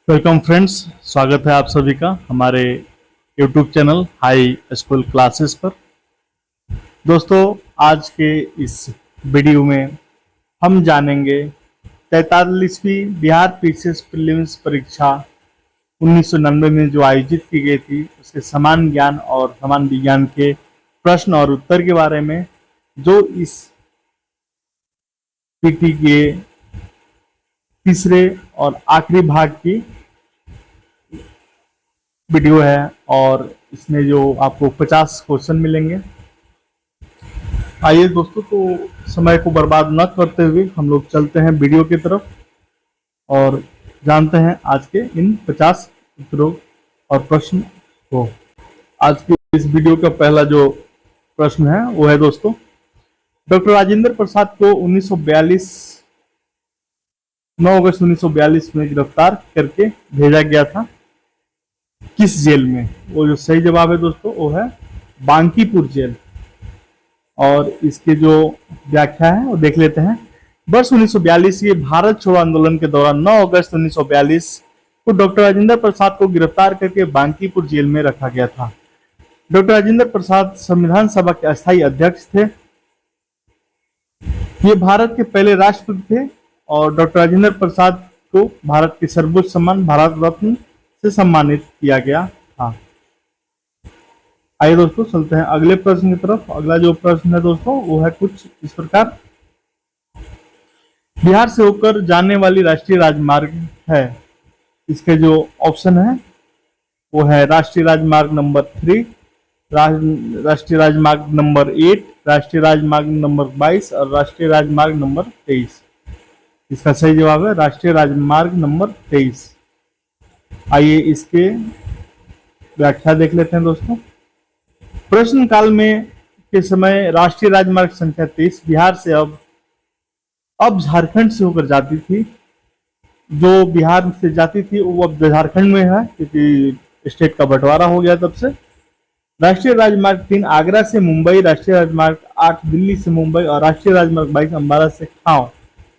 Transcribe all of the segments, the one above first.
Welcome friends. स्वागत है आप सभी का हमारे YouTube channel high school classes पर। दोस्तों, आज के इस वीडियो में हम जानेंगे 43वीं बिहार पीसीएस प्रीलिम्स परीक्षा 1990 में जो आयोजित की गई थी उसके समान ज्ञान और समान विज्ञान के प्रश्न और उत्तर के बारे में, जो इस पीटी के तीसरे और आखिरी भाग की वीडियो है और इसमें जो आपको 50 क्वेश्चन मिलेंगे। आइए दोस्तों, तो समय को बर्बाद न करते हुए हम लोग चलते हैं वीडियो की तरफ और जानते हैं आज के इन 50 उत्तरों और प्रश्न को। आज की इस वीडियो का पहला जो प्रश्न है वो है दोस्तों, डॉक्टर राजेंद्र प्रसाद को 9 अगस्त 1942 में गिरफ्तार करके भेजा गया था किस जेल में? वो जो सही जवाब है दोस्तों वो है बांकीपुर जेल। और इसके जो व्याख्या है वो देख लेते हैं। वर्ष 1942 के भारत छोड़ो आंदोलन के दौरान 9 अगस्त 1942 को डॉक्टर राजेंद्र प्रसाद को गिरफ्तार करके बांकीपुर जेल में रखा गया था। डॉक्टर राजेंद्र प्रसाद संविधान सभा के अस्थायी अध्यक्ष थे। ये भारत के पहले राष्ट्रपति थे और डॉक्टर राजेंद्र प्रसाद को भारत के सर्वोच्च सम्मान भारत रत्न से सम्मानित किया गया था। आइए दोस्तों चलते हैं अगले प्रश्न की तरफ। अगला जो प्रश्न है दोस्तों वो है कुछ इस प्रकार। बिहार से होकर जाने वाली राष्ट्रीय राजमार्ग है, इसके जो ऑप्शन है वो है राष्ट्रीय राजमार्ग नंबर 3, राष्ट्रीय राजमार्ग नंबर 8, राष्ट्रीय राजमार्ग नंबर 22 और राष्ट्रीय राजमार्ग नंबर 23। इसका सही जवाब है राष्ट्रीय राजमार्ग नंबर 23। आइए इसके व्याख्या देख लेते हैं दोस्तों। प्रश्न काल में के समय राष्ट्रीय राजमार्ग संख्या 23 बिहार से अब झारखंड से होकर जाती थी। जो बिहार से जाती थी वो अब झारखंड में है क्योंकि स्टेट का बंटवारा हो गया तब से। राष्ट्रीय राजमार्ग 3 आगरा से मुंबई, राष्ट्रीय राजमार्ग 8 दिल्ली से मुंबई और राष्ट्रीय राजमार्ग 22 अम्बाला से खाव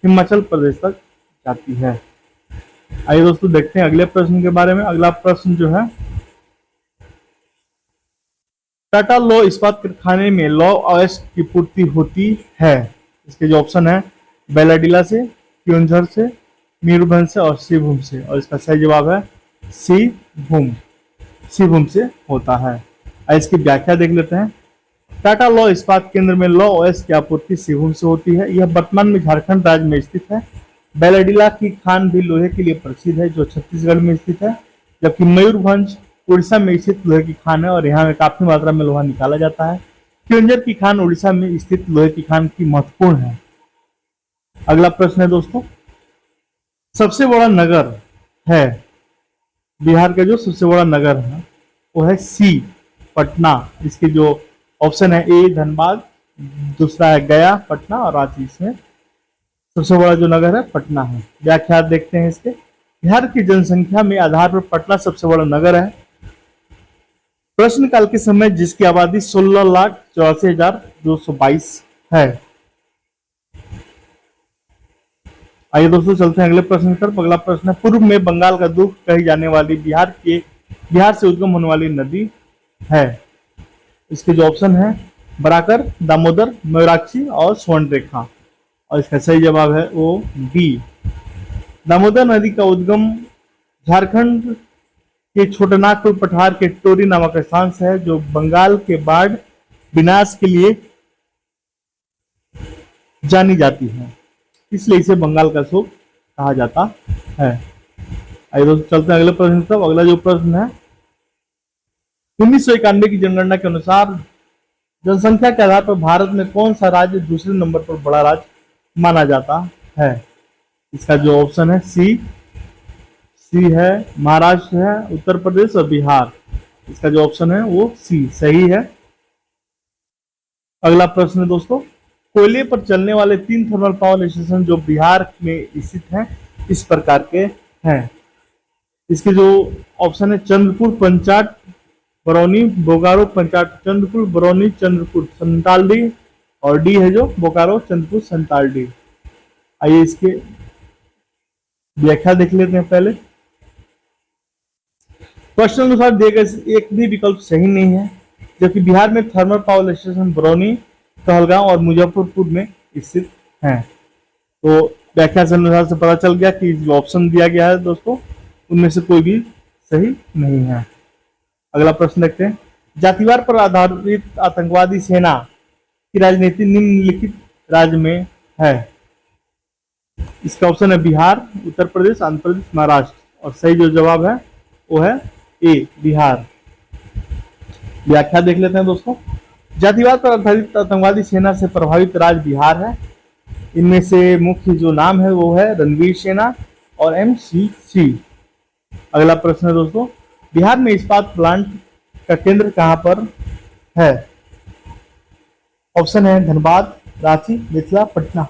हिमाचल प्रदेश तक जाती है। आइए दोस्तों देखते हैं अगले प्रश्न के बारे में। अगला प्रश्न जो है, टाटा लौ इस्पात कारखाने में लौ अयस्क की पूर्ति होती है। इसके जो ऑप्शन है बेलाडीला से, क्योंझर से, मयूरभंज से और सिंहभूम से। और इसका सही जवाब है सिंहभूम से होता है। इसकी व्याख्या देख लेते हैं। टाटा लौ इस्पात केंद्र में लौ अयस्क की आपूर्ति सिंहभूम से होती है। यह वर्तमान में झारखंड राज्य में स्थित है। बेलाडीला की खान भी लोहे के लिए प्रसिद्ध है जो छत्तीसगढ़ में स्थित है, जबकि मयूरभंज उड़ीसा में स्थित लोहे की खान है और यहाँ में काफी मात्रा में लोहा निकाला जाता है। क्योंझर की खान उड़ीसा में स्थित लोहे की खान की महत्वपूर्ण है। अगला प्रश्न है दोस्तों, सबसे बड़ा नगर है बिहार का, जो सबसे बड़ा नगर है वो है सी पटना। इसके जो ऑप्शन है ए धनबाद, दूसरा है गया, पटना और रांची। इसमें सबसे बड़ा जो नगर है पटना है। व्याख्या देखते हैं इसके। बिहार की जनसंख्या में आधार पर पटना सबसे बड़ा नगर है। प्रश्न काल के समय जिसकी आबादी 16,84,222 है। आइए दोस्तों चलते हैं अगले प्रश्न की तरफ। अगला प्रश्न है, पूर्व में बंगाल का दुख कही जाने वाली बिहार से उद्गम होने वाली नदी है। इसके जो ऑप्शन है बराकर, दामोदर, मयूराक्षी और स्वर्णरेखा। और इसका सही जवाब है वो बी। दामोदर नदी का उद्गम झारखंड के छोटानागपुर पठार के टोरी नामक स्थान से है, जो बंगाल के बाढ़ विनाश के लिए जानी जाती है, इसलिए इसे बंगाल का शोक कहा जाता है। आइए दोस्तों चलते हैं अगले प्रश्न की तरफ। अगला जो प्रश्न है, 1991 की जनगणना के अनुसार जनसंख्या के आधार पर भारत में कौन सा राज्य दूसरे नंबर पर बड़ा राज्य माना जाता है। इसका जो ऑप्शन है सी है महाराष्ट्र है, उत्तर प्रदेश और बिहार। इसका जो ऑप्शन है वो सी सही है। अगला प्रश्न है दोस्तों, कोयले पर चलने वाले 3 थर्मल पावर स्टेशन जो बिहार में स्थित हैं इस प्रकार के हैं। इसके जो ऑप्शन है चंद्रपुर, पंचाट, बरौनी, बोकारो, पंचाट, चंद्रपुर, बरौनी, चंद्रपुर, संतालडी और डी है जो बोकारो, चंद्रपुर, संतालडी। आइए इसके व्याख्या देख लेते हैं पहले। प्रश्न अनुसार दिए गए एक भी विकल्प सही नहीं है, जबकि बिहार में thermal power station Barauni, Kahalgaon और मुजफ्फरपुर में स्थित हैं। तो व्याख्या से अनुसार से पता चल गया कि जो ऑप्शन दिया गया है दोस्तों, उनमें से कोई भी सही नहीं है। अगला प्रश्न देखते हैं। जातिवार पर आधारित आतंकवादी सेना की राजनीति निम्नलिखित राज्य में है। इसका ऑप्शन है बिहार, उत्तर प्रदेश, आंध्र प्रदेश, महाराष्ट्र। और सही जो जवाब है वो है ए, बिहार। व्याख्या देख लेते हैं दोस्तों। जातिवाद पर आधारित आतंकवादी सेना से प्रभावित राज्य बिहार है। इनमें से मुख्य जो नाम है वो है रणवीर सेना और MCC। अगला प्रश्न है दोस्तों, बिहार में इस्पात प्लांट का केंद्र कहां पर है? ऑप्शन है धनबाद, रांची, मिथिला, पटना।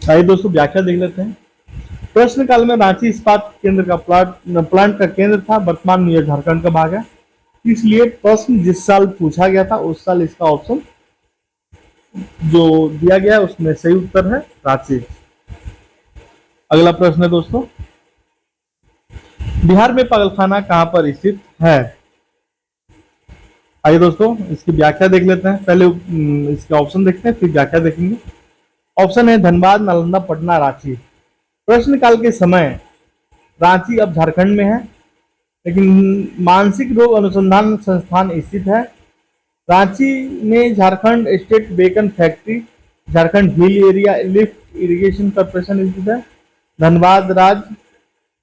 आइए दोस्तों व्याख्या देख लेते हैं। प्रश्न काल में रांची इस्पात केंद्र का प्लांट का केंद्र था, वर्तमान में यह झारखंड का भाग है। इसलिए प्रश्न जिस साल पूछा गया था उस साल इसका ऑप्शन जो दिया गया है उसमें सही उत्तर है रांची। अगला प्रश्न है दोस्तों, बिहार में पागलखाना कहां पर स्थित है? आइए दोस्तों इसकी व्याख्या देख लेते हैं। पहले इसके ऑप्शन देखते हैं, फिर व्याख्या देखेंगे। ऑप्शन है धनबाद, नालंदा, पटना, रांची। प्रश्न काल के समय रांची अब झारखंड में है, लेकिन मानसिक रोग अनुसंधान संस्थान स्थित है। रांची में Jharkhand state bacon factory, Jharkhand hill area lift irrigation corporation स्थित है। धनबाद राज्य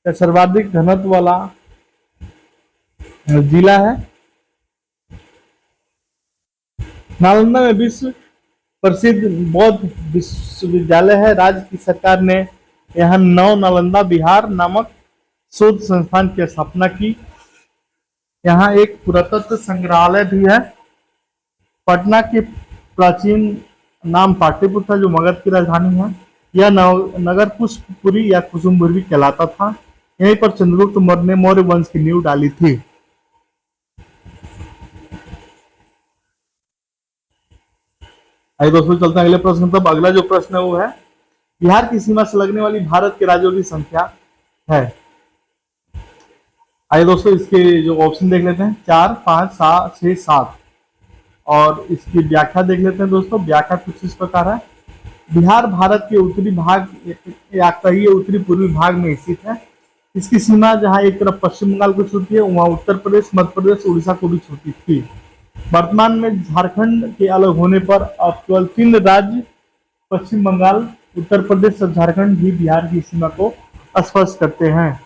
का सर्वाधिक घनत्व वाला जिला है। नालंदा में विश्व प्रसिद्ध बौद्ध विश्वविद्यालय है। राज्य की सरकार ने यहाँ नव नालंदा बिहार नामक शोध संस्थान की स्थापना की। यहाँ एक पुरातत्व संग्रहालय भी है। पटना के प्राचीन नाम पाटलिपुत्र था, जो मगध की राजधानी है। यह नगर पुष्पपुरी या कुसुमपुरी कहलाता था। यहीं पर चंद्रगुप्त मौर्य ने मौर्य वंश की नींव डाली थी। आइए दोस्तों चलते हैं अगले प्रश्न तब। अगला जो प्रश्न है वो है, बिहार की सीमा से लगने वाली भारत के राज्यों की संख्या है। आइए दोस्तों इसके जो ऑप्शन देख लेते हैं, 4, 5, 6, 7। और इसकी व्याख्या देख लेते हैं दोस्तों। व्याख्या कुछ इस प्रकार है। बिहार भारत के उत्तरी भाग या कहिए उत्तरी पूर्वी भाग में स्थित है। इसकी सीमा जहां एक तरफ पश्चिम बंगाल को छूती है, वहां उत्तर प्रदेश, मध्य प्रदेश, उड़ीसा को भी छूती थी। वर्तमान में झारखंड के अलग होने पर अब केवल 3 राज्य पश्चिम बंगाल, उत्तर प्रदेश और झारखंड भी बिहार की सीमा को स्पर्श करते हैं।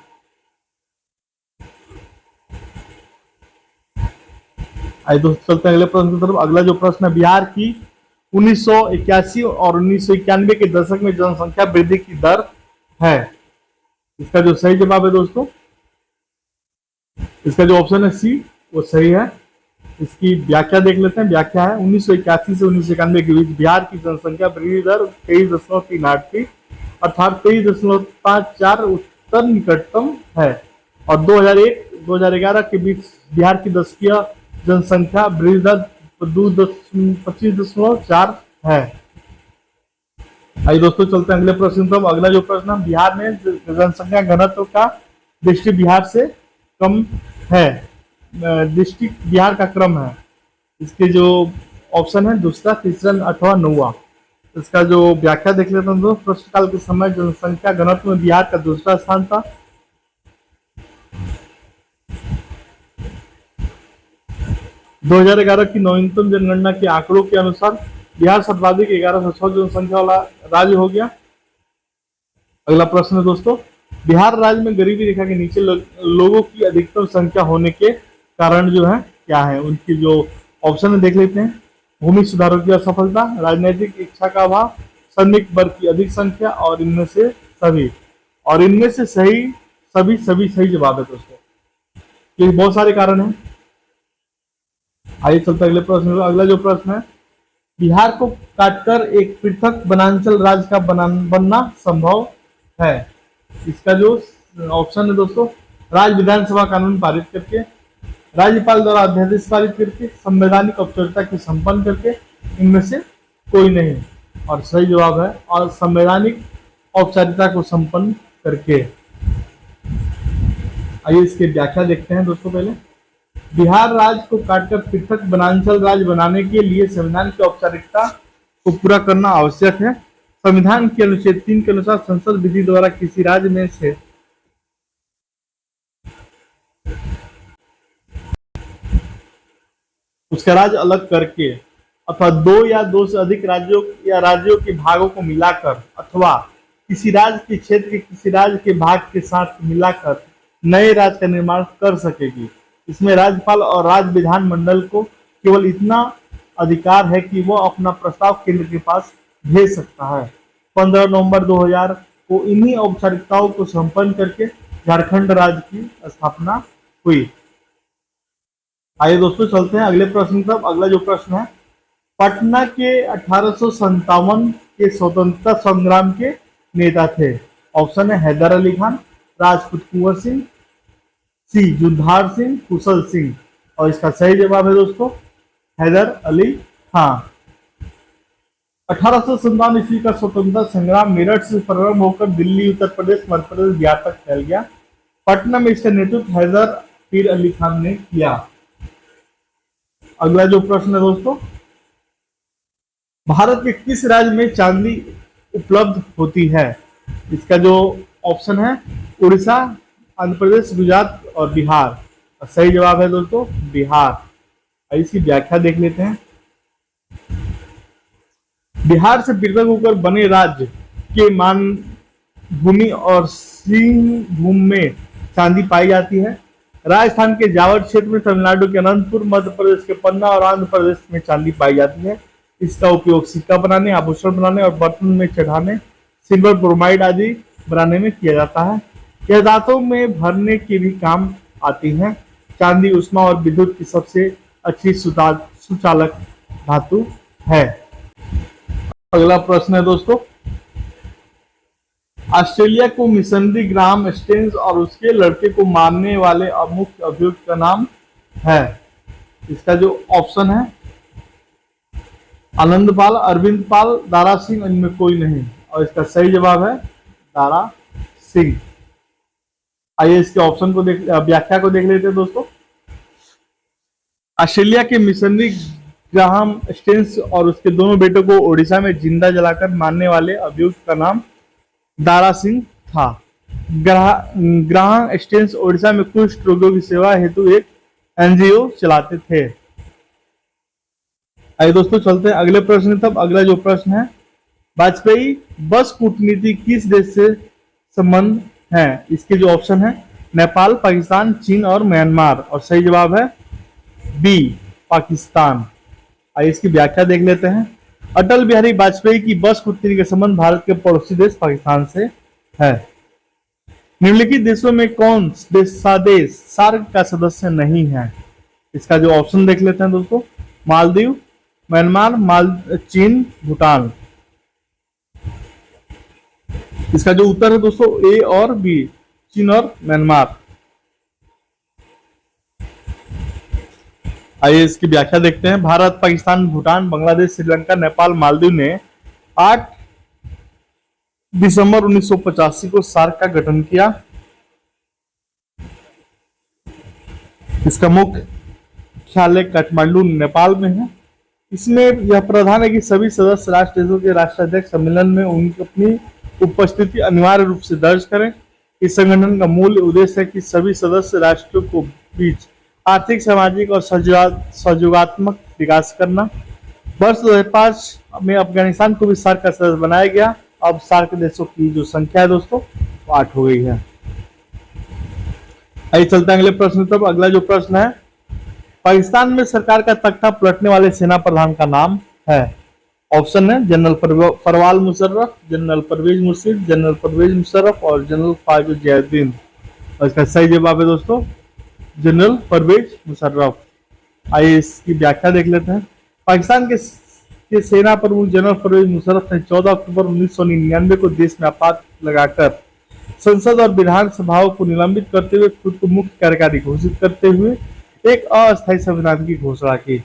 आइए दोस्तों चलते हैं अगले प्रश्न की तरफ। अगला जो प्रश्न है, बिहार की 1981 और 1991 के दशक में जनसंख्या वृद्धि की दर है। इसका जो सही जवाब है दोस्तों, इसका जो ऑप्शन है सी, वो सही है। इसकी व्याख्या देख लेते हैं। व्याख्या है 1981 से 1991 के बीच बिहार की जनसंख्या वृद्धि दर 23.38 थी, अर्थात 23.54 उत्तर निकटतम है। और 2001-2011 के बीच बिहार की दशकीय जनसंख्या वृद्धि दर 25.4 है। आइए दोस्तों चलते हैं अगले प्रश्न पर। अगला जो प्रश्न है, बिहार में जनसंख्या घनत्व का डिस्ट्रिक्ट बिहार से कम है। डिस्ट्रिक्ट बिहार का क्रम है। इसके जो ऑप्शन है दूसरा, तीसरा, 8वां, 9वां। इसका जो व्याख्या देख लेते हैं दोस्तों। प्रश्नकाल के समय जनसंख्या घनत्व में बिहार का दूसरा स्थान था। 2011 की नवीनतम जनगणना के आंकड़ों के अनुसार बिहार सर्वाधिक 1106 जनसंख्या वाला राज्य हो गया। अगला प्रश्न है दोस्तों, बिहार राज्य में गरीबी रेखा के नीचे लोगों की अधिकतम संख्या होने के कारण जो है क्या है? उनकी जो ऑप्शन है देख लेते हैं। भूमि सुधारों की असफलता, राजनीतिक इच्छा का अभाव, श्रमिक वर्ग की अधिक संख्या, और इनमें से सभी। और इनमें से सही सभी सही जवाब है दोस्तों। ये बहुत सारे कारण हैं। आइए चलते अगले प्रश्न। अगला जो प्रश्न है, बिहार को काटकर एक पृथक वनांचल राज्य का बनना संभव है। इसका जो ऑप्शन है दोस्तों, राज्य विधानसभा कानून पारित करके, राज्यपाल द्वारा अध्यादेश पारित करके, संवैधानिक औपचारिकता की संपन्न करके, इनमें से कोई नहीं। और सही जवाब है और संवैधानिक औपचारिकता को संपन्न करके। आइए इसकी व्याख्या देखते हैं दोस्तों। पहले, बिहार राज्य को काटकर पृथक वनांचल राज्य बनाने के लिए संविधान की औपचारिकता को पूरा करना आवश्यक है। संविधान के अनुच्छेद 3 के अनुसार संसद विधि द्वारा किसी राज्य में से उसका राज्य अलग करके अथवा दो या दो से अधिक राज्यों के भागों को मिलाकर अथवा किसी राज्य के क्षेत्र के किसी राज्य के भाग के साथ मिलाकर नए राज्य का निर्माण कर सकेगी। इसमें राज्यपाल और राज्य विधानमंडल को केवल इतना अधिकार है कि वह अपना प्रस्ताव केंद्र के पास भेज सकता है। 15 नवंबर 2000 को इन्हीं औपचारिकताओं को संपन्न करके झारखंड राज्य की स्थापना हुई। आइए दोस्तों चलते हैं अगले प्रश्न की तरफ। अगला जो प्रश्न है, पटना के 1857 के स्वतंत्रता संग्राम के नेता थे। ऑप्शन है हैदर अली खान, राजपूत कुंवर सिंह, सी जुद्धार सिंह, कुशल सिंह। और इसका सही जवाब है दोस्तों हैदर अली खान। 1857 ईस्वी का स्वतंत्रता संग्राम मेरठ से प्रारंभ होकर दिल्ली, उत्तर प्रदेश, मध्य प्रदेश, बिहार तक फैल गया। पटना में इसका नेतृत्व हैदर पीर अली खान ने किया। अगला जो प्रश्न है दोस्तों, भारत के किस राज्य में चांदी उपलब्ध होती है? इसका जो ऑप्शन है उड़ीसा, आंध्र प्रदेश, गुजरात और बिहार। सही जवाब है दोस्तों बिहार। इसकी व्याख्या देख लेते हैं। बिहार से पृथक होकर बने राज्य के मानभूमि और सिंह भूमि में चांदी पाई जाती है। राजस्थान के जावर क्षेत्र में, तमिलनाडु के अनंतपुर, मध्य प्रदेश के पन्ना और आंध्र प्रदेश में चांदी पाई जाती है। इसका उपयोग सिक्का बनाने, आभूषण बनाने और बर्तन में चढ़ाने, सिल्वर ब्रोमाइड आदि बनाने में किया जाता है। यह धातुओं में भरने के भी काम आती है। चांदी ऊष्मा और विद्युत की सबसे अच्छी सुचालक धातु है। अगला प्रश्न है दोस्तों, ऑस्ट्रेलिया को मिशनरी ग्राहम स्टेन्स और उसके लड़के को मारने वाले मुख्य अभियुक्त का नाम है। इसका जो ऑप्शन है आनंदपाल, अरविंद पाल, दारा सिंह, इनमें कोई नहीं। और इसका सही जवाब है दारा सिंह। आइए इसके ऑप्शन को व्याख्या को देख लेते हैं दोस्तों। ऑस्ट्रेलिया के मिशनरी ग्राहम स्टेन्स और उसके दोनों बेटों को ओडिशा में जिंदा जलाकर मारने वाले अभियुक्त का नाम दारा सिंह था। ग्राहम स्टेन्स ओडिशा में कुष्ठ रोगियों की सेवा हेतु एक एनजीओ चलाते थे। आइए दोस्तों चलते हैं अगले प्रश्न तब। अगला जो प्रश्न है, वाजपेयी बस कूटनीति किस देश से संबंध है? इसके जो ऑप्शन है नेपाल, पाकिस्तान, चीन और म्यांमार। और सही जवाब है बी पाकिस्तान। आइए इसकी व्याख्या देख लेते हैं। अटल बिहारी वाजपेयी की बस कूटनीति का संबंध भारत के पड़ोसी देश पाकिस्तान से है। निम्नलिखित देशों में कौन देश सार्क का सदस्य नहीं है? इसका जो ऑप्शन देख लेते हैं दोस्तों, मालदीव, म्यांमार, चीन, भूटान। इसका जो उत्तर है दोस्तों ए और बी, चीन और म्यांमार। आइए इसकी व्याख्या देखते हैं। भारत, पाकिस्तान, भूटान, बांग्लादेश, श्रीलंका, नेपाल, मालदीव ने 8 दिसंबर 1985 को सार्क का गठन किया। इसका मुख्यालय काठमांडू, नेपाल में है। इसमें यह प्रावधान है कि सभी सदस्य राष्ट्र देशों के राष्ट्राध्यक्ष सम्मेलन में उनकी अपनी उपस्थिति अनिवार्य रूप से दर्ज करें। इस संगठन का मूल उद्देश्य है कि सभी सदस्य राष्ट्रों को बीच आर्थिक, सामाजिक और सहयोगात्मक विकास करना। वर्ष 2005 में अफगानिस्तान को भी सार्क का सदस्य बनाया गया। अब सार्क देशों की जो संख्या है दोस्तों वो 8 हो गई है। आइए चलते हैं अगले प्रश्न तब। अगला जो प्रश्न है, पाकिस्तान में सरकार का तख्ता पलटने वाले सेना प्रधान का नाम है। ऑप्शन है जनरल परवाल मुशर्रफ, जनरल परवेज मुर्शिद, जनरल परवेज मुशर्रफ और जनरल फाजुल जैदीन। और इसका सही जवाब है दोस्तों जनरल परवेज मुशर्रफ। आइए इसकी व्याख्या देख लेते हैं। पाकिस्तान के सेना प्रमुख जनरल परवेज मुशर्रफ ने 14 अक्टूबर 1999 को देश में आपात लगाकर संसद और विधानसभाओं को निलंबित करते हुए खुद को मुख्य कार्यकारी घोषित करते हुए एक अस्थायी संविधान की घोषणा की।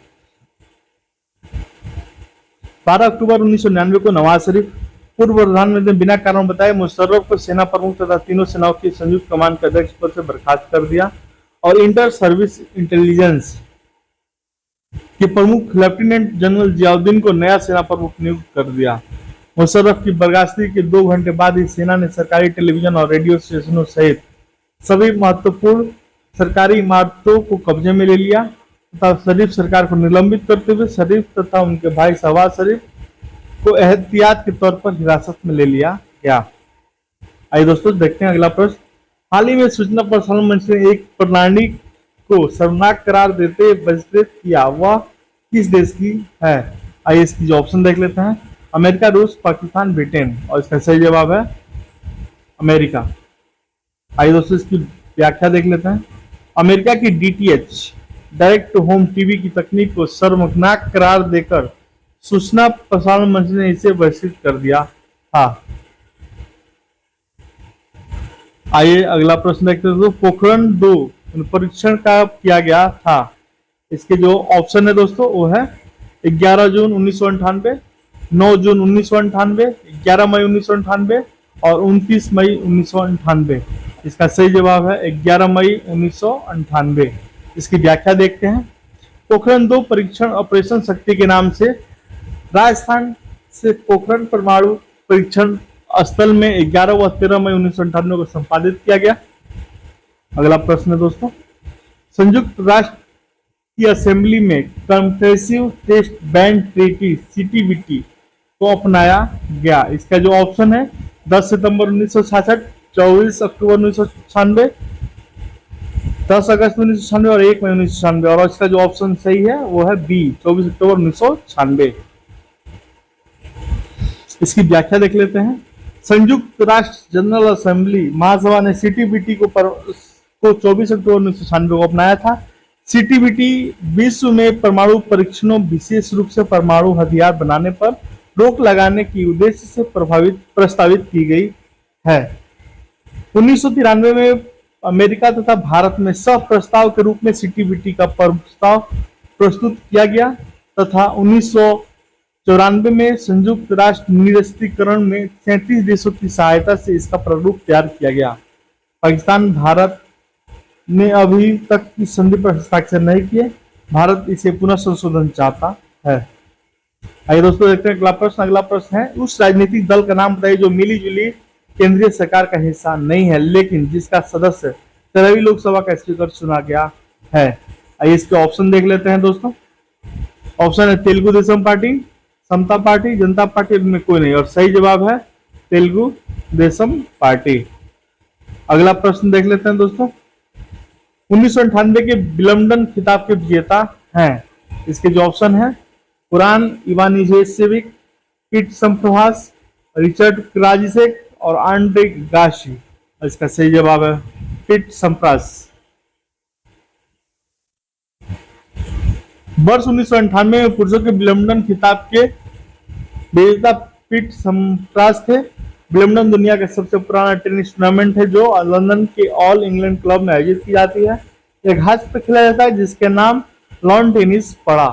12 अक्टूबर 1999 को नवाज शरीफ पूर्व प्रधानमंत्री ने बिना कारण बताए मुशर्रफ को सेना प्रमुख तथा तीनों सेनाओं की संयुक्त कमान के अध्यक्ष पद से बर्खास्त कर दिया। और इंटर सर्विस इंटेलिजेंस के प्रमुख लेफ्टिनेंट जनरल जियाउद्दीन को नया सेना प्रमुख नियुक्त कर दिया। मुशर्रफ की बर्खास्ती के 2 घंटे बाद ही सेना ने सरकारी टेलीविजन और रेडियो स्टेशनों सहित सभी महत्वपूर्ण सरकारी इमारतों को कब्जे में ले लिया तथा शरीफ सरकार को निलंबित करते हुए शरीफ तथा उनके भाई शहबाज शरीफ को एहतियात के तौर पर हिरासत में ले लिया गया। आइए दोस्तों देखते हैं अगला प्रश्न। हाल ही में सूचना प्रसारण मंच ने एक प्रणाली को शर्मनाक करार देते हुए बहिष्कृत किया, वह किस देश की है? आइए इसकी जो ऑप्शन देख लेते हैं। अमेरिका, रूस, पाकिस्तान, ब्रिटेन। और इसका सही जवाब है अमेरिका। आइए दोस्तों इसकी व्याख्या देख लेते हैं। अमेरिका की DTH direct to home TV की तकनीक को शर्मनाक करार देकर सूचना प्रसारण मंच ने इसे बहिष्कृत कर दिया था। आइए अगला प्रश्न देखते हैं। पोखरण 2 परीक्षण का किया गया था। इसके जो ऑप्शन है दोस्तों वो है 11 जून 1998, 9 जून 1998, 11 मई 1998 और 29 मई 1998। इसका सही जवाब है 11 मई 1998। इसकी व्याख्या देखते हैं। पोखरण 2 परीक्षण ऑपरेशन शक्ति के नाम से राजस्थान से पोखरण परमाणु परीक्षण स्थल में 11 व 13 मई 1998 को संपादित किया गया। अगला प्रश्न है दोस्तों। संयुक्त राष्ट्र की असेंबली में comprehensive test ban treaty CTBT को अपनाया गया। इसका जो ऑप्शन है 10 सितंबर 1966, 24 अक्टूबर 1996, 10 अगस्त 1996 और 1 मई 1996। और इसका जो ऑप्शन सही है वो है B, 24 अक्टूबर 1996। इसकी व्याख्या देख लेते हैं। संयुक्त राष्ट्र जनरल असेंबली महासभा ने CTBT को 24 अक्टूबर 1996 को अपनाया था। CTBT विश्व में परमाणु परीक्षणों, विशेष रूप से परमाणु हथियार बनाने पर रोक लगाने की उद्देश्य से प्रस्तावित की गई है। 1993 में अमेरिका तथा भारत में सह प्रस्ताव के रूप में CTBT का प्रस्ताव प्रस्तुत किया गया तथा 1994 में संयुक्त राष्ट्र निरस्त्रीकरण में 37 देशों की सहायता से इसका प्रारूप तैयार किया गया। पाकिस्तान, भारत ने अभी तक इस संधि पर हस्ताक्षर नहीं किए। भारत इसे पुनः संशोधन चाहता है। आइए दोस्तों देखते हैं अगला प्रश्न। अगला प्रश्न है उस राजनीतिक दल का नाम बताइए जो मिली जुली केंद्रीय सरकार का हिस्सा नहीं है लेकिन जिसका सदस्य 13वीं लोकसभा का स्पीकर चुना गया है। आइए इसके ऑप्शन देख लेते हैं दोस्तों। ऑप्शन है तेलुगु देशम पार्टी, समता पार्टी, जनता पार्टी, इनमें कोई नहीं। और सही जवाब है तेलुगु देशम पार्टी। अगला प्रश्न देख लेते हैं दोस्तों। 1998 के विलम्बडन खिताब के विजेता हैं। इसके जो ऑप्शन है कुरान इवानिजेसेविक, पीट संप्रभास, रिचर्ड क्राजिसेक और आंड्रे गाशी। इसका सही जवाब है पीट संप्रास। वर्ष 1998 में पुरुषों के विलम्बडन खिताब के विजेता पीट संप्रास थे। विलम्बडन दुनिया का सबसे पुराना टेनिस टूर्नामेंट है जो लंदन के ऑल इंग्लैंड क्लब में आयोजित की जाती है। एक घास पर खेला जाता है जिसके नाम लॉन टेनिस पड़ा।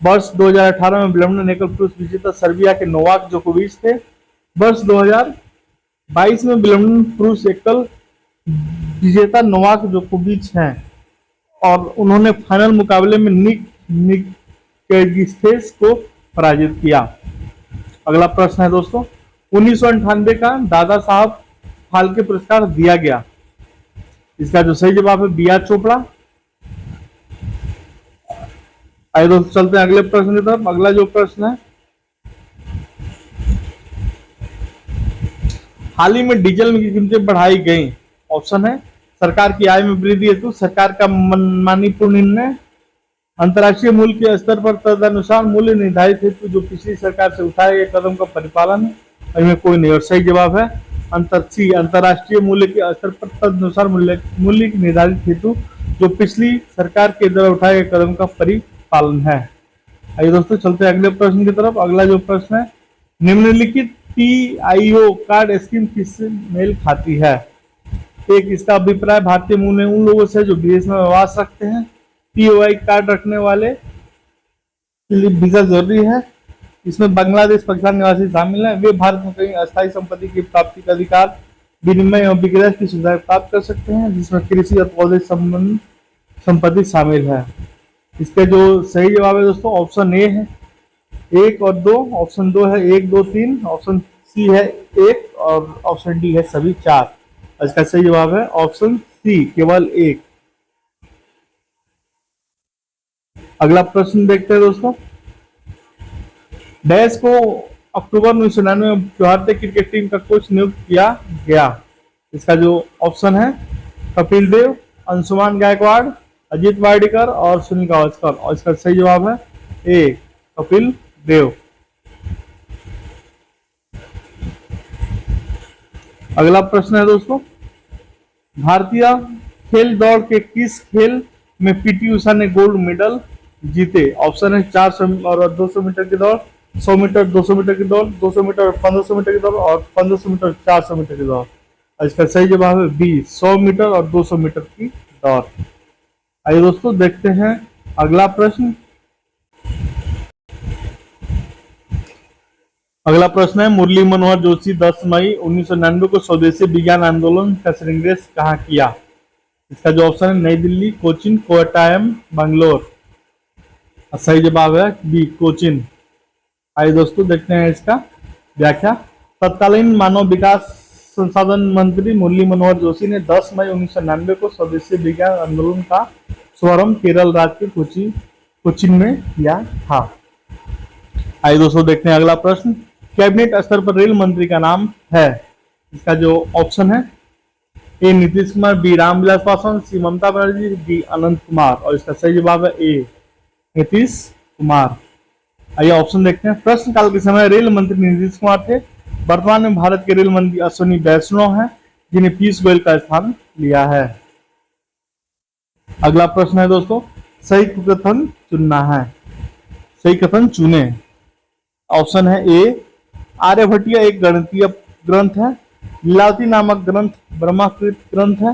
वर्ष 2018 में विलम्बडन एकल पुरुष विजेता सर्बिया के नोवाक जोकोविच थे। वर्ष 2022 में विलम्बडन पुरुष एकल विजेता नोवाक जोकोविच हैं और उन्होंने फाइनल मुकाबले में निक किर्गिस्तेस को पराजित किया। अगला प्रश्न है दोस्तों। 1998 का दादा साहब फाल्के पुरस्कार दिया गया। इसका जो सही जवाब है B.R. चोपड़ा। आइए दोस्तों चलते हैं अगले प्रश्न की तरफ। अगला जो प्रश्न है हाल ही में डीजल की कीमतें बढ़ाई गई। ऑप्शन है सरकार की आय में वृद्धि हेतु सरकार का मनमानीपूर्ण निर्णय, अंतर्राष्ट्रीय मूल्य के स्तर पर तदनुसार मूल्य निर्धारित हेतु जो पिछली सरकार से उठाए गए कदम का परिपालन है। इनमें कोई नहीं। और सही जवाब है अंतर्राष्ट्रीय मूल्य के स्तर पर तदनुसार मूल्य निर्धारित हेतु जो पिछली सरकार के द्वारा उठाए गए कदम का परिपालन है। आइए दोस्तों चलते हैं अगले प्रश्न की तरफ। अगला जो प्रश्न है निम्नलिखित PIO कार्ड स्कीम किससे मेल खाती है? एक, इसका अभिप्राय भारतीय मूल उन लोगों से जो विदेश में वास रखते हैं। POI कार्ड रखने वाले के लिए वीजा जरूरी है। इसमें बांग्लादेश पाकिस्तान निवासी शामिल हैं। वे भारत में कहीं अस्थायी संपत्ति की प्राप्ति का अधिकार, विनिमय एवं विक्रय की सुविधा प्राप्त कर सकते हैं, जिसमें कृषि और पौधे संबंध संपत्ति शामिल है। इसके जो सही जवाब है दोस्तों ऑप्शन ए है 1 और 2, ऑप्शन 2 है 1 2 3, ऑप्शन सी है 1 और ऑप्शन डी है सभी 4। इसका सही जवाब है ऑप्शन सी केवल 1। अगला प्रश्न देखते हैं दोस्तों। डैश को अक्टूबर 1999 में भारतीय क्रिकेट टीम का कोच नियुक्त किया गया। इसका जो ऑप्शन है कपिल देव, अंशुमान गायकवाड़, अजीत वाडेकर और सुनील गावस्कर। और इसका सही जवाब है ए कपिल देव। अगला प्रश्न है दोस्तों, भारतीय खेल दौड़ के किस खेल में पीटी उषा ने गोल्ड मेडल जीते? ऑप्शन है 400 और 200 मीटर की दौड़, 100 मीटर 200 मीटर की दौड़, 200 मीटर 1500 मीटर की दौड़ और 1500 मीटर 400 मीटर की दौड़। इसका सही जवाब है बी 100 मीटर और 200 मीटर की दौड़। आइए दोस्तों देखते हैं अगला प्रश्न। अगला प्रश्न है, मुरली मनोहर जोशी 10 मई 1999 को स्वदेशी विज्ञान आंदोलन का श्रृंगेश कहाँ किया? इसका जो ऑप्शन है नई दिल्ली, कोचिन, कोट्टायम, बैंगलोर। सही जवाब है बी कोचिन। आइए दोस्तों देखते हैं इसका व्याख्या। तत्कालीन मानव विकास संसाधन मंत्री मुरली मनोहर जोशी ने 10 मई 1999 को स्वदेशी विज्ञान आंदोलन का शुभारंभ केरल राज्य के कोचिन में किया था। आइए दोस्तों देखते हैं अगला प्रश्न। कैबिनेट स्तर पर रेल मंत्री का नाम है? इसका जो ऑप्शन है ए नीतीश कुमार, बी रामविलास पासवान, सी ममता बनर्जी, डी अनंत कुमार। और इसका सही जवाब है ए नीतीश कुमार। आइए ऑप्शन देखते हैं। प्रश्नकाल के समय रेल मंत्री नीतीश कुमार थे। वर्तमान में भारत के रेल मंत्री अश्विनी वैष्णव हैं, जिन्हें पीयूष गोयल का स्थान लिया है। अगला प्रश्न है दोस्तों, सही कथन चुनना है। सही कथन चुने। ऑप्शन है ए आर्यभट्टिया एक गणितीय ग्रंथ है, लीलावती नामक ग्रंथ ब्रह्माकृत ग्रंथ है,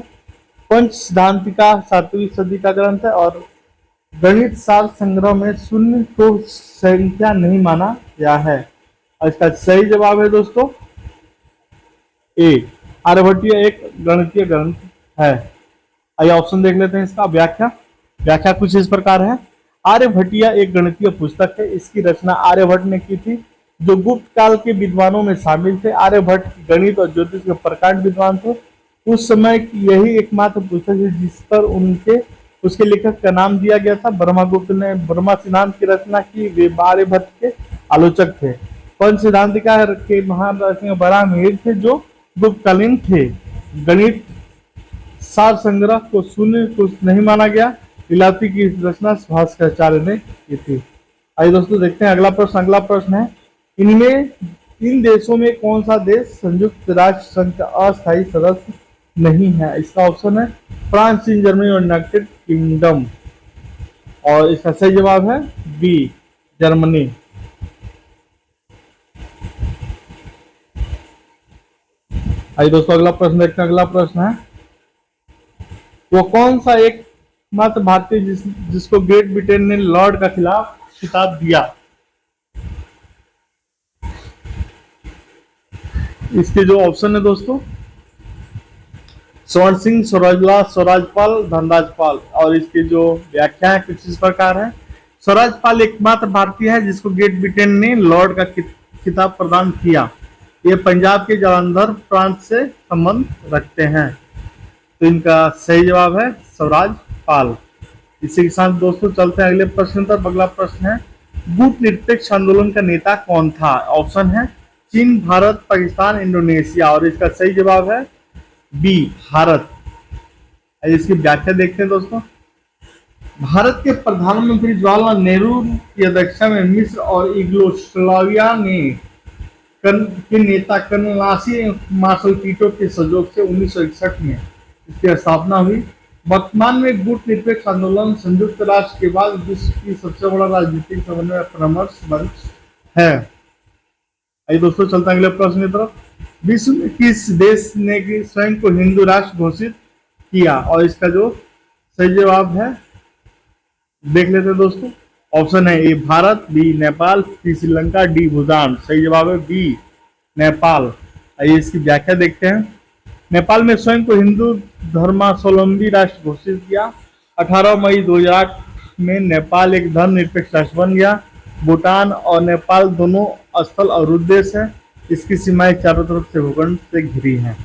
पंच सिद्धांतिका 7वीं सदी का ग्रंथ है और गणित सार संग्रह में शून्य को संख्या नहीं माना गया है। और इसका सही जवाब है दोस्तों ए आर्यभट्टिया एक गणितीय ग्रंथ है। आइए ऑप्शन देख लेते हैं इसका व्याख्या। व्याख्या कुछ इस प्रकार है। आर्यभट्टिया एक गणितीय पुस्तक है। इसकी रचना आर्यभट्ट ने की थी, जो गुप्त काल के विद्वानों में शामिल थे। आर्यभट्ट गणित और ज्योतिष के प्रकांड विद्वान थे। उस समय की यही एकमात्र पुस्तक है जिस पर उसके लेखक का नाम दिया गया था। ब्रह्मगुप्त ने ब्रह्मा सिद्धांत की रचना की। वे आर्यभट्ट के आलोचक थे। पंच सिद्धांतिका के महान रचना बराहमिहिर थे, जो गुप्तकालीन थे। गणित सार संग्रह को शून्य को नहीं माना गया। लीलावती की रचना भास्कराचार्य ने की थी। आइए दोस्तों देखते हैं अगला प्रश्न। अगला प्रश्न है, इन देशों में कौन सा देश संयुक्त राष्ट्र संघ का अस्थायी सदस्य नहीं है? इसका ऑप्शन है फ्रांस, चीन, जर्मनी और यूनाइटेड किंगडम। और इसका सही जवाब है बी जर्मनी। आइए दोस्तों अगला प्रश्न देखते हैं। अगला प्रश्न है, वो कौन सा एक मात्र भारतीय जिसको ग्रेट ब्रिटेन ने लॉर्ड का खिलाफ खिताब दिया? इसके जो ऑप्शन है दोस्तों स्वर्ण सिंह, स्वराजलाल, स्वराजपाल, धनराजपाल। और इसकी जो व्याख्या है कुछ इस प्रकार है। स्वराजपाल एकमात्र भारतीय है जिसको ग्रेट ब्रिटेन ने लॉर्ड का खिताब प्रदान किया। ये पंजाब के जालंधर प्रांत से संबंध रखते हैं। तो इनका सही जवाब है स्वराजपाल। इसी के साथ दोस्तों चलते हैं अगले प्रश्न पर। अगला प्रश्न है, गुट निरपेक्ष आंदोलन का नेता कौन था? ऑप्शन है चीन, भारत, पाकिस्तान, इंडोनेशिया। और इसका सही जवाब है बी भारत। इसकी व्याख्या देखते हैं दोस्तों। भारत के प्रधानमंत्री जवाहरलाल नेहरू की अध्यक्षता में मिस्र और यूगोस्लाविया के नेता कर्नल नासिर मार्शल टीटो के सहयोग से 1961 में इसकी स्थापना हुई। वर्तमान में गुट निरपेक्ष आंदोलन संयुक्त राष्ट्र के बाद विश्व की सबसे बड़ा राजनीतिक समन्वय परामर्श मंच है। आइए दोस्तों चलते हैं अगले प्रश्न की तरफ। विश्व में किस देश ने स्वयं को हिंदू राष्ट्र घोषित किया? और इसका जो सही जवाब है देख लेते हैं दोस्तों। ऑप्शन है ए भारत, बी नेपाल, सी श्रीलंका, डी भूटान। सही जवाब है बी नेपाल। आइए इसकी व्याख्या देखते हैं। नेपाल में स्वयं को हिंदू धर्मावलंबी राष्ट्र घोषित किया। 18 मई 2008 में नेपाल एक धर्मनिरपेक्ष राष्ट्र बन गया। भूटान और नेपाल दोनों स्थल अवरुद्ध देश है। इसकी सीमाएं चारों तरफ से भूखंड से घिरी हैं।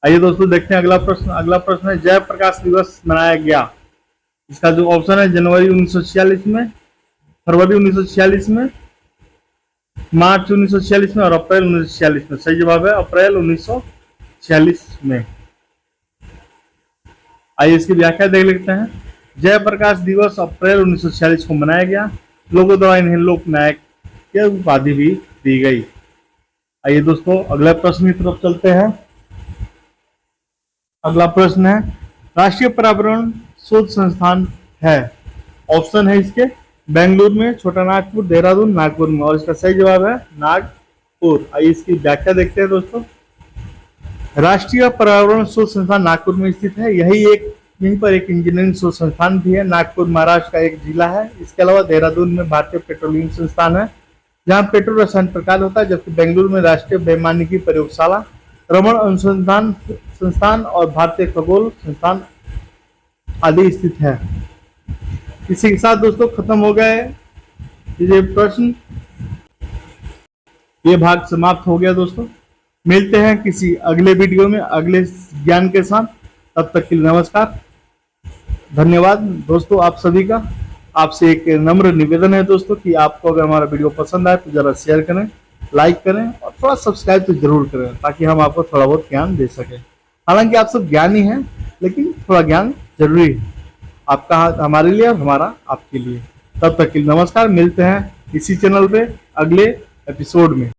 आइए दोस्तों देखते हैं अगला प्रश्न। अगला प्रश्न है जयप्रकाश दिवस मनाया गया। इसका जो ऑप्शन है जनवरी 1946 में, फरवरी 1946 में, मार्च 1946 में और अप्रैल 1946 में। सही जवाब है अप्रैल 1946 में। आइए इसकी व्याख्या देख लेते हैं। जयप्रकाश दिवस अप्रैल 1946 को मनाया गया। लोगों द्वारा इन्हें लोक नायक की उपाधि भी दी गई। आइए दोस्तों अगले प्रश्न की तरफ चलते हैं। अगला प्रश्न है राष्ट्रीय पर्यावरण शोध संस्थान है। ऑप्शन है इसके बेंगलुरु में, छोटा नागपुर, देहरादून, नागपुर में। और इसका सही जवाब है नागपुर। आइए इसकी व्याख्या देखते हैं दोस्तों। राष्ट्रीय पर्यावरण शोध संस्थान नागपुर में स्थित है। यहीं पर एक इंजीनियरिंग शोध संस्थान भी है। नागपुर महाराष्ट्र का एक जिला है। इसके अलावा देहरादून में भारतीय पेट्रोलियम संस्थान है जहाँ पेट्रोल रसायन प्रकार होता है, जबकि बेंगलुरु में राष्ट्रीय वैमानिकी प्रयोगशाला, रमण अनुसंधान संस्थान और भारतीय खगोल संस्थान आदि स्थित है। इसी के साथ दोस्तों खत्म हो गए ये प्रश्न, ये भाग समाप्त हो गया दोस्तों। मिलते हैं किसी अगले वीडियो में अगले ज्ञान के साथ। तब तक के लिए नमस्कार, धन्यवाद दोस्तों आप सभी का। आपसे एक नम्र निवेदन है दोस्तों कि आपको अगर हमारा वीडियो पसंद आए तो जरा शेयर करें, लाइक करें और थोड़ा सब्सक्राइब तो जरूर करें ताकि हम आपको थोड़ा बहुत ज्ञान दे सकें। हालांकि आप सब ज्ञानी हैं लेकिन थोड़ा ज्ञान जरूरी है, आपका हमारे लिए और हमारा आपके लिए। तब तक के लिए नमस्कार, मिलते हैं इसी चैनल पे अगले एपिसोड में।